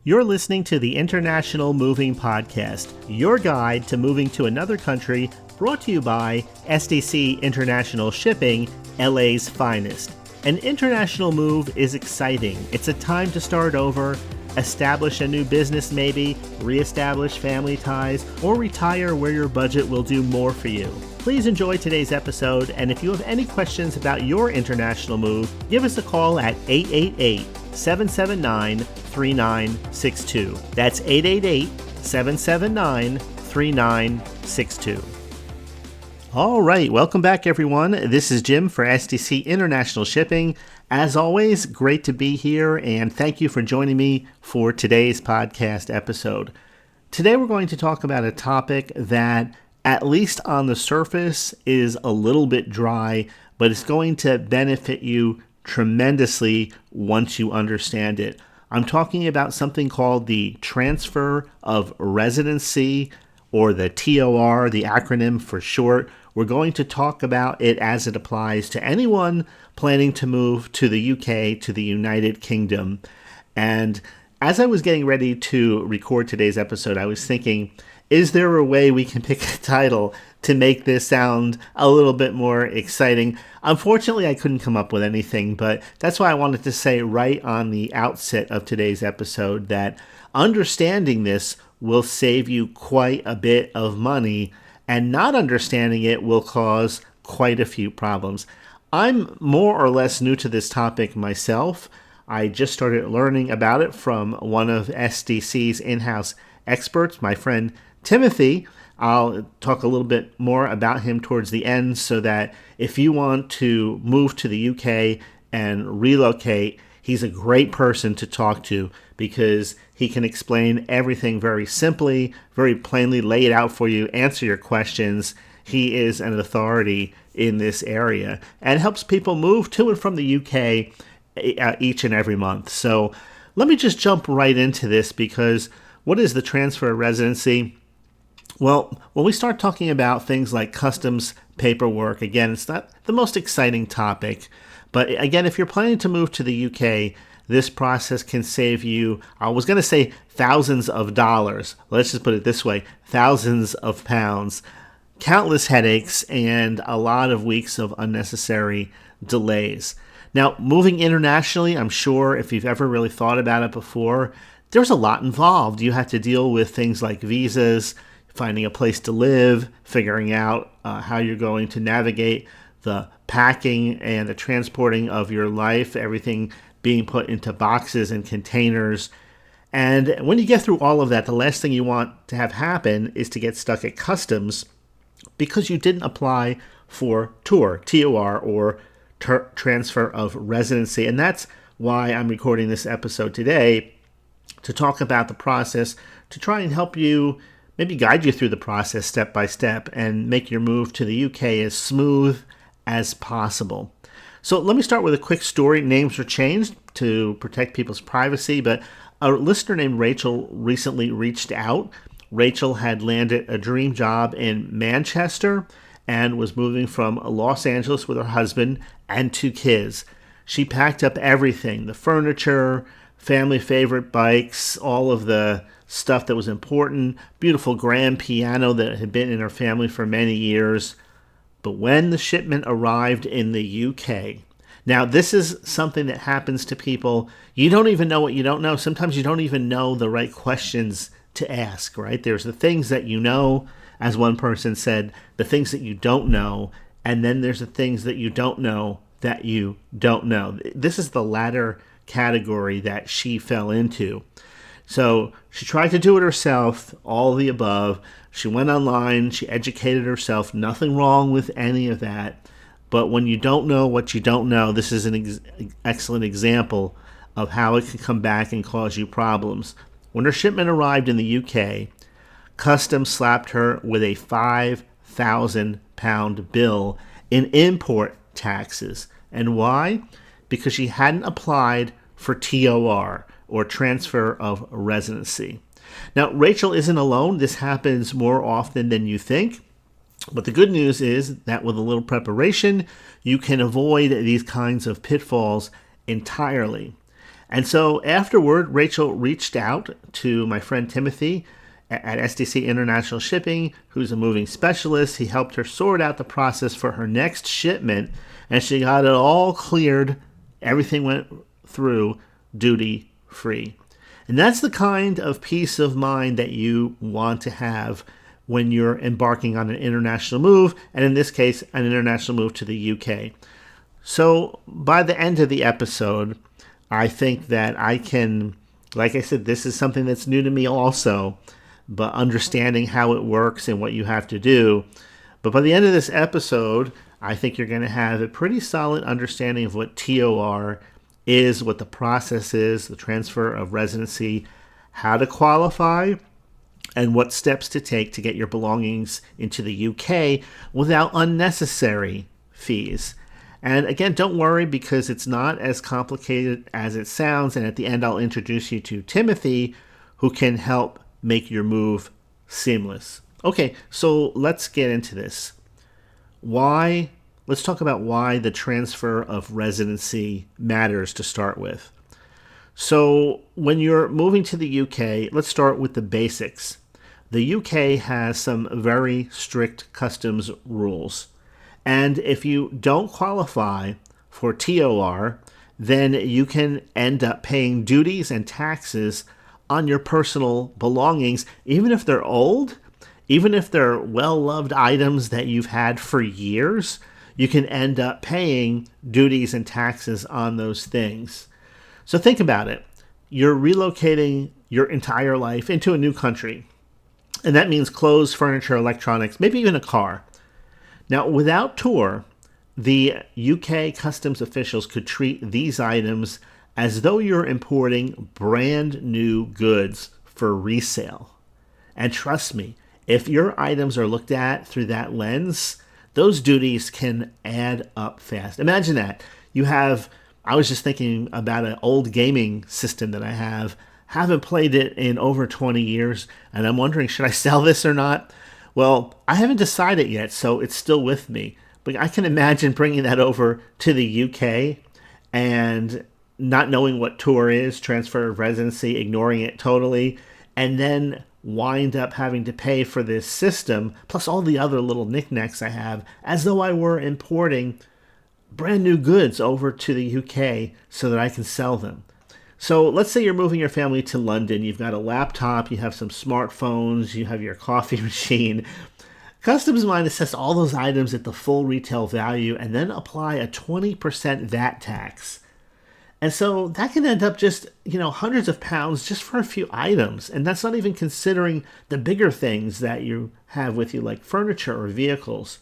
You're listening to the International Moving Podcast, your guide to moving to another country, brought to you by SDC International Shipping, LA's finest. An international move is exciting. It's a time to start over, establish a new business maybe, reestablish family ties, or retire where your budget will do more for you. Please enjoy today's episode, and if you have any questions about your international move, give us a call at 888-779-3962. That's 888-779-3962. All right, welcome back, everyone. This is Jim for SDC International Shipping. As always, great to be here, and thank you for joining me for today's podcast episode. Today, we're going to talk about a topic that, at least on the surface, is a little bit dry, but it's going to benefit you tremendously once you understand it. I'm talking about something called the transfer of residency, or the TOR, the acronym for short. We're going to talk about it as it applies to anyone planning to move to the UK, to the United Kingdom. And as I was getting ready to record today's episode, I was thinking, is there a way we can pick a title to make this sound a little bit more exciting? Unfortunately, I couldn't come up with anything, but that's why I wanted to say right on the outset of today's episode that understanding this will save you quite a bit of money, and not understanding it will cause quite a few problems. I'm more or less new to this topic myself. I just started learning about it from one of SDC's in-house experts, my friend Timothy. I'll talk a little bit more about him towards the end so that if you want to move to the UK and relocate, he's a great person to talk to because he can explain everything very simply, very plainly, lay it out for you, answer your questions. He is an authority in this area and helps people move to and from the UK each and every month. So let me just jump right into this, because what is the transfer of residency? Well, when we start talking about things like customs paperwork, again, it's not the most exciting topic. But again, if you're planning to move to the UK, this process can save you, I was going to say thousands of dollars. Let's just put it this way, thousands of pounds, countless headaches, and a lot of weeks of unnecessary delays. Now, moving internationally, I'm sure if you've ever really thought about it before, there's a lot involved. You have to deal with things like visas, finding a place to live, figuring out how you're going to navigate the packing and the transporting of your life, everything being put into boxes and containers. And when you get through all of that, the last thing you want to have happen is to get stuck at customs because you didn't apply for TOR, or transfer of residency. And that's why I'm recording this episode today, to talk about the process, to try and help you, maybe guide you through the process step by step and make your move to the UK as smooth as possible. So let me start with a quick story. Names were changed to protect people's privacy, but a listener named Rachel recently reached out. Rachel had landed a dream job in Manchester and was moving from Los Angeles with her husband and 2 kids. She packed up everything, the furniture, family favorite bikes, all of the stuff that was important, beautiful grand piano that had been in her family for many years. But when the shipment arrived in the UK, now this is something that happens to people. You don't even know what you don't know. Sometimes you don't even know the right questions to ask, right? There's the things that you know, as one person said, the things that you don't know, and then there's the things that you don't know that you don't know. This is the latter category that she fell into. So she tried to do it herself, all of the above. She went online, she educated herself, nothing wrong with any of that. But when you don't know what you don't know, this is an excellent example of how it can come back and cause you problems. When her shipment arrived in the UK, customs slapped her with a £5,000 bill in import taxes. And why? Because she hadn't applied for TOR, or transfer of residency. Now, Rachel isn't alone. This happens more often than you think. But the good news is that with a little preparation, you can avoid these kinds of pitfalls entirely. And so afterward, Rachel reached out to my friend Timothy at SDC International Shipping, who's a moving specialist. He helped her sort out the process for her next shipment, and she got it all cleared. Everything went through duty free. And that's the kind of peace of mind that you want to have when you're embarking on an international move, and in this case, an international move to the UK. So by the end of the episode, I think that I can, like I said, this is something that's new to me also, but understanding how it works and what you have to do. But by the end of this episode, I think you're going to have a pretty solid understanding of what TOR is, what the process is, the transfer of residency, how to qualify, and what steps to take to get your belongings into the UK without unnecessary fees. And again, don't worry, because it's not as complicated as it sounds. And at the end, I'll introduce you to Timothy, who can help make your move seamless. Okay, so let's get into this. Let's talk about why the transfer of residency matters to start with. So when you're moving to the UK, let's start with the basics. The UK has some very strict customs rules. And if you don't qualify for TOR, then you can end up paying duties and taxes on your personal belongings, even if they're old, even if they're well-loved items that you've had for years. You can end up paying duties and taxes on those things. So think about it. You're relocating your entire life into a new country. And that means clothes, furniture, electronics, maybe even a car. Now, without TOR, the UK customs officials could treat these items as though you're importing brand new goods for resale. And trust me, if your items are looked at through that lens, those duties can add up fast. Imagine that. I was just thinking about an old gaming system that I haven't played it in over 20 years, and I'm wondering, should I sell this or not? Well, I haven't decided yet, so it's still with me. But I can imagine bringing that over to the UK and not knowing what TOR is, transfer of residency, ignoring it totally, and then wind up having to pay for this system, plus all the other little knickknacks I have, as though I were importing brand new goods over to the UK so that I can sell them. So let's say you're moving your family to London. You've got a laptop, you have some smartphones, you have your coffee machine. Customs might assess all those items at the full retail value and then apply a 20% VAT tax. And so that can end up just, hundreds of pounds just for a few items. And that's not even considering the bigger things that you have with you, like furniture or vehicles.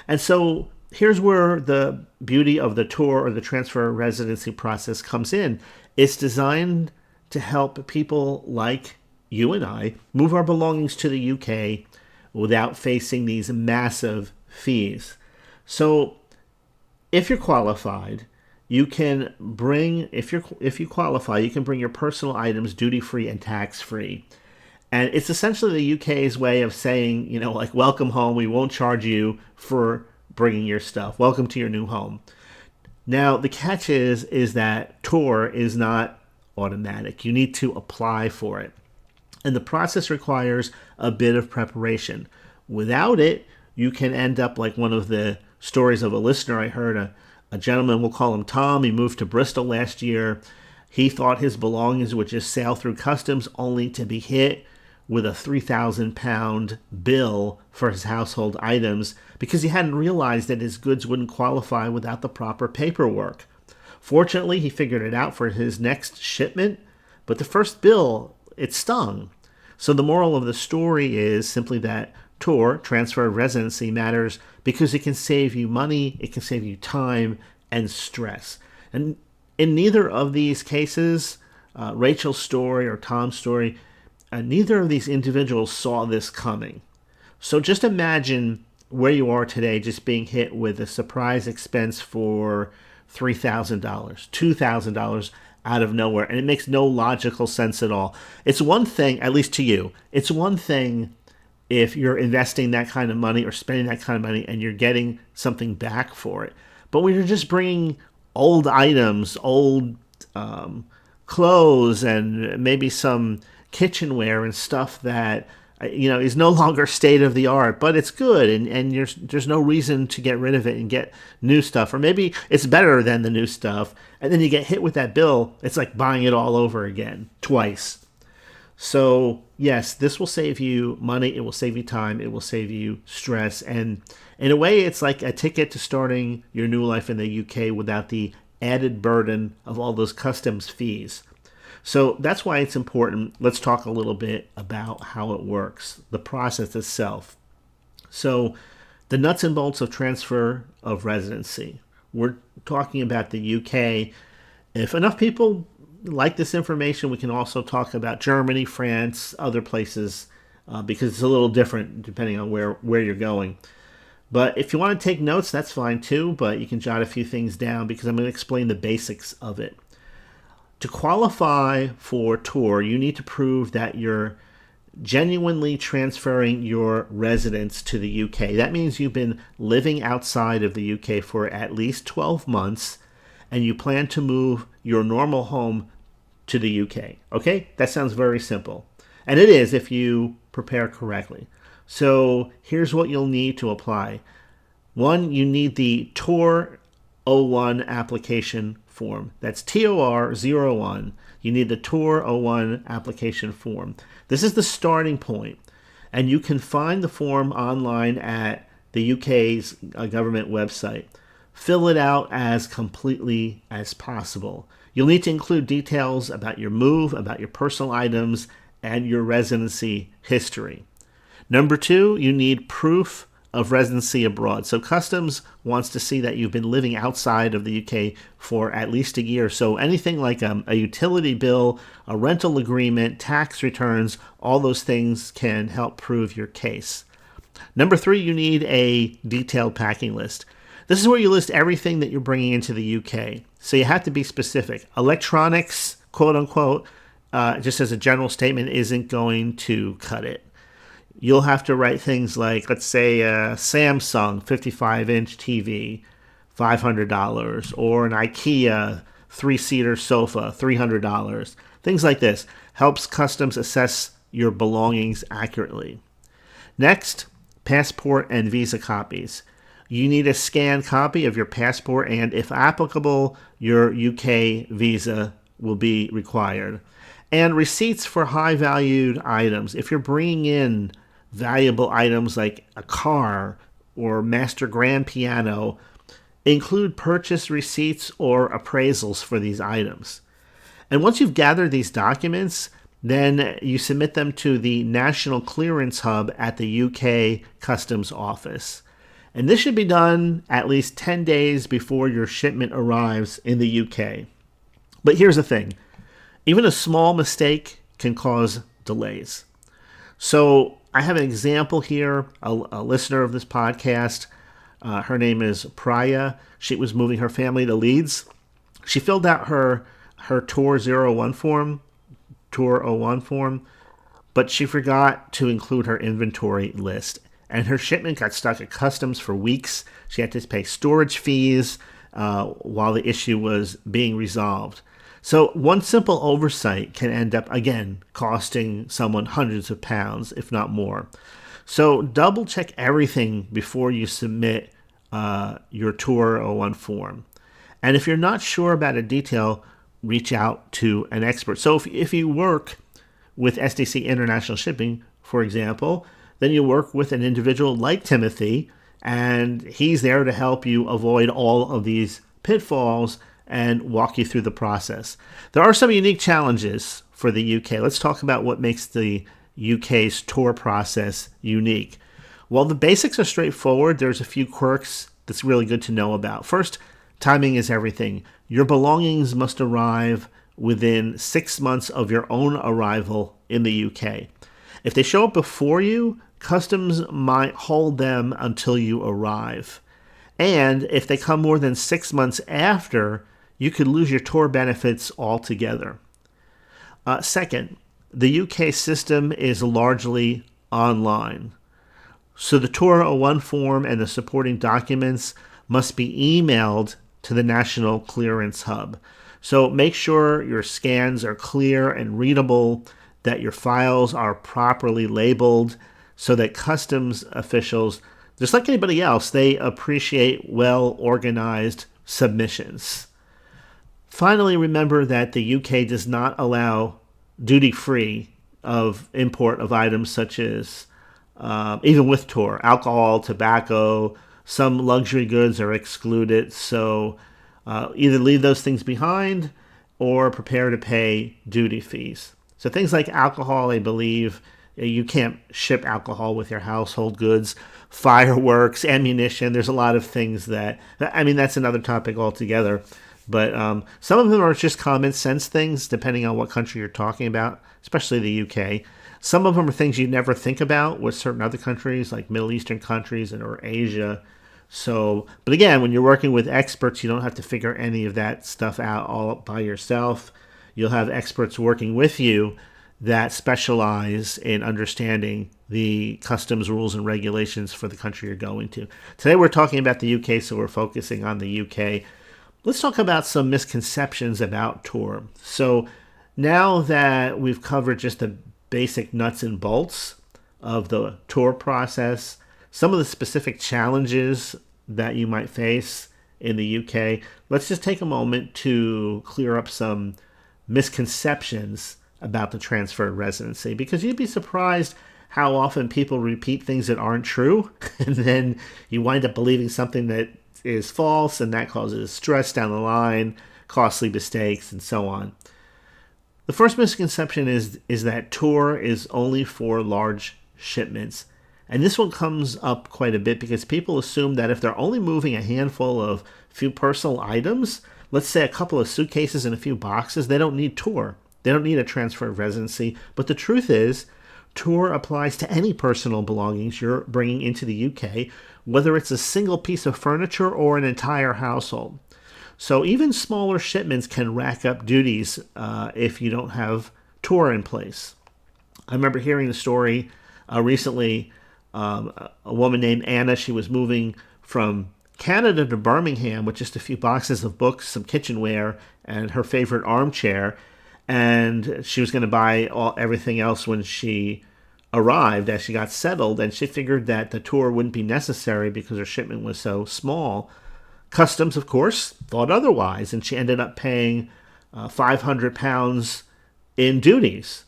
And so here's where the beauty of the TOR, or the transfer of residency process, comes in. It's designed to help people like you and I move our belongings to the UK without facing these massive fees. So if you're qualified, you can bring, if you qualify, you can bring your personal items duty-free and tax-free. And it's essentially the UK's way of saying, like, welcome home. We won't charge you for bringing your stuff. Welcome to your new home. Now, the catch is that TOR is not automatic. You need to apply for it. And the process requires a bit of preparation. Without it, you can end up like one of the stories of a listener I heard. A gentleman, we'll call him Tom. He moved to Bristol last year. He thought his belongings would just sail through customs, only to be hit with a £3,000 bill for his household items because he hadn't realized that his goods wouldn't qualify without the proper paperwork. Fortunately, he figured it out for his next shipment, but the first bill, it stung. So the moral of the story is simply that TOR, transfer of residency, matters because it can save you money, it can save you time and stress. And in neither of these cases, Rachel's story or Tom's story, neither of these individuals saw this coming. So just imagine where you are today, just being hit with a surprise expense for $3,000, $2,000 out of nowhere, and it makes no logical sense at all. It's one thing, at least to you, it's one thing if you're investing that kind of money or spending that kind of money and you're getting something back for it. But when you're just bringing old items, old clothes and maybe some kitchenware and stuff that is no longer state of the art, but it's good, and there's no reason to get rid of it and get new stuff. Or maybe it's better than the new stuff, and then you get hit with that bill. It's like buying it all over again twice. So yes, this will save you money, it will save you time, it will save you stress, and in a way it's like a ticket to starting your new life in the UK without the added burden of all those customs fees. So that's why it's important. Let's talk a little bit about how it works, the process itself. So the nuts and bolts of transfer of residency. We're talking about the UK. If enough people like this information, we can also talk about Germany, France, other places, because it's a little different depending on where you're going. But if you want to take notes, that's fine too, but you can jot a few things down because I'm going to explain the basics of it. To qualify for tour, you need to prove that you're genuinely transferring your residence to the UK. That means you've been living outside of the UK for at least 12 months and you plan to move your normal home to the UK. Okay? That sounds very simple. And it is if you prepare correctly. So here's what you'll need to apply. One, you need the Tour 01 application form. That's TOR01. You need the Tour 01 application form. This is the starting point, and you can find the form online at the UK's government website. Fill it out as completely as possible. You'll need to include details about your move, about your personal items, and your residency history. Number two, you need proof of residency abroad. So customs wants to see that you've been living outside of the UK for at least a year. So anything like a utility bill, a rental agreement, tax returns, all those things can help prove your case. Number three, you need a detailed packing list. This is where you list everything that you're bringing into the UK. So you have to be specific. Electronics, quote unquote, just as a general statement, isn't going to cut it. You'll have to write things like, let's say, a Samsung 55-inch TV, $500, or an IKEA 3-seater sofa, $300. Things like this helps customs assess your belongings accurately. Next, passport and visa copies. You need a scanned copy of your passport, and if applicable, your UK visa will be required. And receipts for high-valued items. If you're bringing in valuable items like a car or master grand piano, include purchase receipts or appraisals for these items. And once you've gathered these documents, then you submit them to the National Clearance Hub at the UK Customs Office. And this should be done at least 10 days before your shipment arrives in the UK. But here's the thing. Even a small mistake can cause delays. So I have an example here, a listener of this podcast. Her name is Priya. She was moving her family to Leeds. She filled out her Tour 01 form, but she forgot to include her inventory list. And her shipment got stuck at customs for weeks. She had to pay storage fees while the issue was being resolved. So one simple oversight can end up, again, costing someone hundreds of pounds, if not more. So double check everything before you submit your Tour 01 form. And if you're not sure about a detail, reach out to an expert. So if you work with SDC International Shipping, for example, then you work with an individual like Timothy, and he's there to help you avoid all of these pitfalls and walk you through the process. There are some unique challenges for the UK. Let's talk about what makes the UK's tour process unique. While the basics are straightforward, there's a few quirks that's really good to know about. First, timing is everything. Your belongings must arrive within 6 months of your own arrival in the UK. If they show up before you, customs might hold them until you arrive. And if they come more than 6 months after, you could lose your tour benefits altogether. Second, the UK system is largely online. So the Tour 01 form and the supporting documents must be emailed to the National Clearance Hub. So make sure your scans are clear and readable, that your files are properly labeled so that customs officials, just like anybody else, they appreciate well-organized submissions. Finally, remember that the UK does not allow duty-free of import of items such as, even with tour, alcohol, tobacco, some luxury goods are excluded. So either leave those things behind or prepare to pay duty fees. So things like alcohol, I believe, you can't ship alcohol with your household goods, fireworks, ammunition. There's a lot of things that, I mean, that's another topic altogether. But some of them are just common sense things, depending on what country you're talking about, especially the UK. Some of them are things you never think about with certain other countries, like Middle Eastern countries or Asia. So, but again, when you're working with experts, you don't have to figure any of that stuff out all by yourself. You'll have experts working with you that specialize in understanding the customs rules and regulations for the country you're going to. Today we're talking about the UK, so we're focusing on the UK. Let's talk about some misconceptions about tour. So now that we've covered just the basic nuts and bolts of the tour process, some of the specific challenges that you might face in the UK, let's just take a moment to clear up some misconceptions about the transferred residency, because you'd be surprised how often people repeat things that aren't true, and then you wind up believing something that is false, and that causes stress down the line, costly mistakes, and so on. The first misconception is that tour is only for large shipments. And this one comes up quite a bit because people assume that if they're only moving a handful of few personal items, let's say a couple of suitcases and a few boxes, they don't need tour. They don't need a transfer of residency. But the truth is, tour applies to any personal belongings you're bringing into the UK, whether it's a single piece of furniture or an entire household. So even smaller shipments can rack up duties if you don't have tour in place. I remember hearing the story recently. A woman named Anna, she was moving from Canada to Birmingham with just a few boxes of books, some kitchenware, and her favorite armchair. And she was going to buy everything else when she arrived, as she got settled. And she figured that the tour wouldn't be necessary because her shipment was so small. Customs, of course, thought otherwise. And she ended up paying £500 in duties.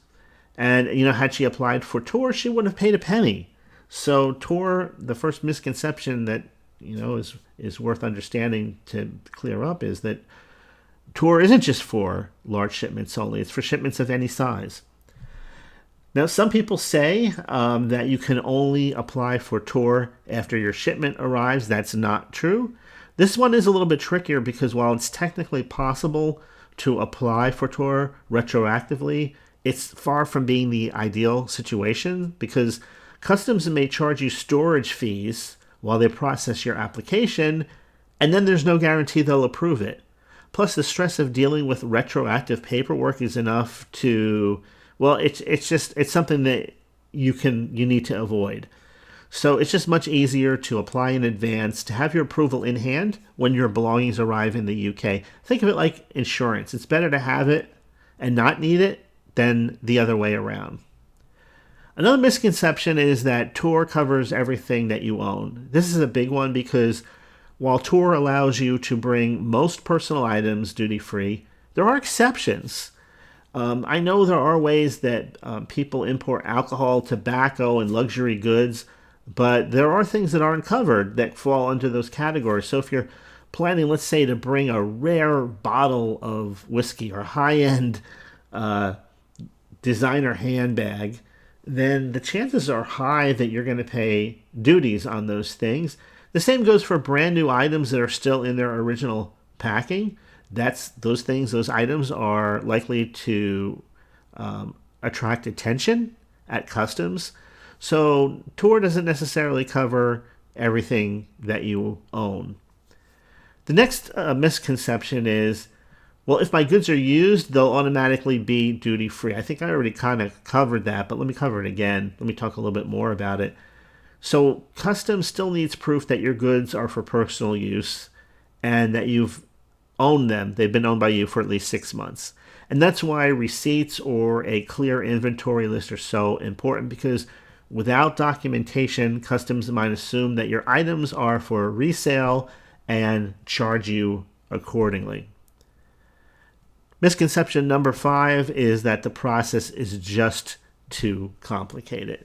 And, had she applied for tour, she wouldn't have paid a penny. So tour, the first misconception that, is worth understanding to clear up is that tour isn't just for large shipments only. It's for shipments of any size. Now, some people say that you can only apply for tour after your shipment arrives. That's not true. This one is a little bit trickier because while it's technically possible to apply for tour retroactively, it's far from being the ideal situation because customs may charge you storage fees while they process your application, and then there's no guarantee they'll approve it. Plus, the stress of dealing with retroactive paperwork is enough to, it's something that you need to avoid. So it's just much easier to apply in advance, to have your approval in hand when your belongings arrive in the UK. Think of it like insurance. It's better to have it and not need it than the other way around. Another misconception is that tour covers everything that you own. This is a big one because while tour allows you to bring most personal items duty-free, there are exceptions. I know there are ways that people import alcohol, tobacco, and luxury goods, but there are things that aren't covered that fall under those categories. So if you're planning, let's say, to bring a rare bottle of whiskey or high-end designer handbag, then the chances are high that you're going to pay duties on those things. The same goes for brand new items that are still in their original packing. Those items are likely to attract attention at customs. So tour doesn't necessarily cover everything that you own. The next misconception is, well, if my goods are used, they'll automatically be duty-free. I think I already kind of covered that, but let me cover it again. Let me talk a little bit more about it. So customs still needs proof that your goods are for personal use and that you've own them. They've been owned by you for at least 6 months. And that's why receipts or a clear inventory list are so important, because without documentation, customs might assume that your items are for resale and charge you accordingly. Misconception number 5 is that the process is just too complicated.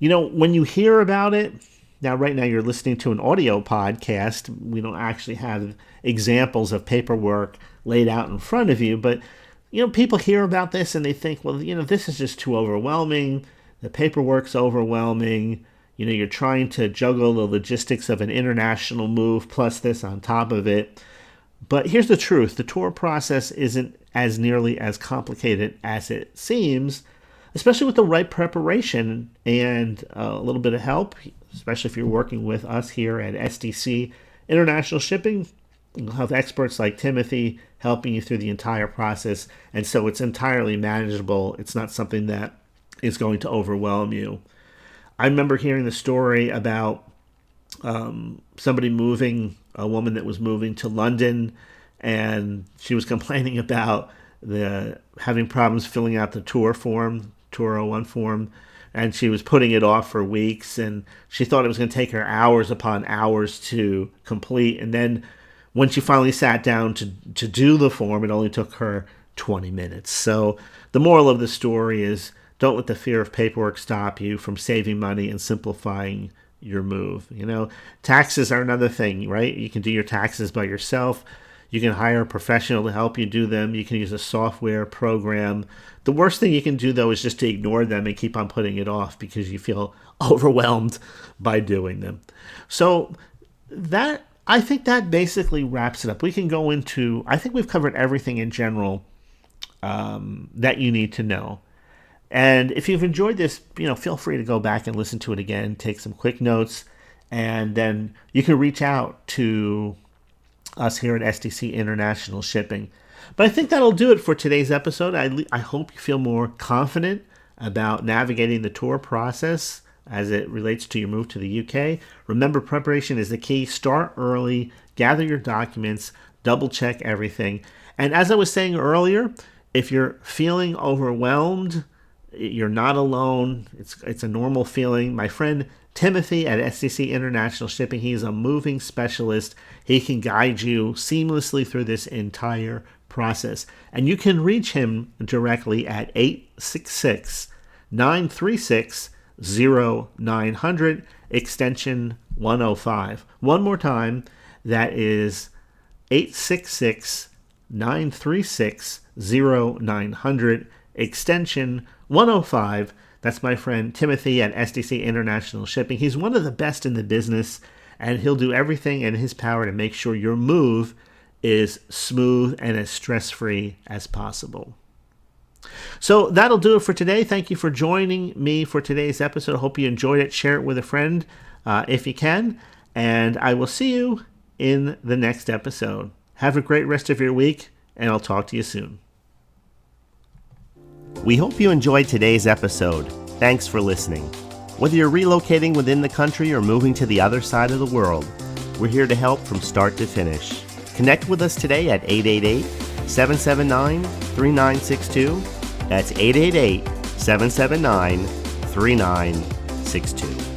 When you hear about it, right now you're listening to an audio podcast. We don't actually have examples of paperwork laid out in front of you, but people hear about this and they think, well, this is just too overwhelming. The paperwork's overwhelming. You're trying to juggle the logistics of an international move plus this on top of it. But here's the truth. The tour process isn't as nearly as complicated as it seems, especially with the right preparation and a little bit of help, especially if you're working with us here at SDC International Shipping. You'll have experts like Timothy helping you through the entire process, and so it's entirely manageable. It's not something that is going to overwhelm you. I remember hearing the story about somebody a woman that was moving to London, and she was complaining about having problems filling out the Tour 01 form, and she was putting it off for weeks, and she thought it was going to take her hours upon hours to complete. And then when she finally sat down to do the form, it only took her 20 minutes. So the moral of the story is, don't let the fear of paperwork stop you from saving money and simplifying your move. Taxes are another thing, right? You can do your taxes by yourself. You can hire a professional to help you do them. You can use a software program. The worst thing you can do, though, is just to ignore them and keep on putting it off because you feel overwhelmed by doing them. So I think that basically wraps it up. We can go into, I think we've covered everything in general that you need to know. And if you've enjoyed this, feel free to go back and listen to it again, take some quick notes, and then you can reach out to us here at SDC International Shipping. But I think that'll do it for today's episode. I hope you feel more confident about navigating the tour process as it relates to your move to the UK. Remember, preparation is the key. Start early, gather your documents, double check everything. And as I was saying earlier, if you're feeling overwhelmed, you're not alone. It's a normal feeling. My friend Timothy at SDC International Shipping, he's a moving specialist. He can guide you seamlessly through this entire process. And you can reach him directly at 866-936-0900, extension 105. One more time, that is 866-936-0900, extension 105. That's my friend Timothy at SDC International Shipping. He's one of the best in the business, and he'll do everything in his power to make sure your move is smooth and as stress-free as possible. So that'll do it for today. Thank you for joining me for today's episode. I hope you enjoyed it. Share it with a friend if you can, and I will see you in the next episode. Have a great rest of your week, and I'll talk to you soon. We hope you enjoyed today's episode. Thanks for listening. Whether you're relocating within the country or moving to the other side of the world, we're here to help from start to finish. Connect with us today at 888-779-3962. That's 888-779-3962.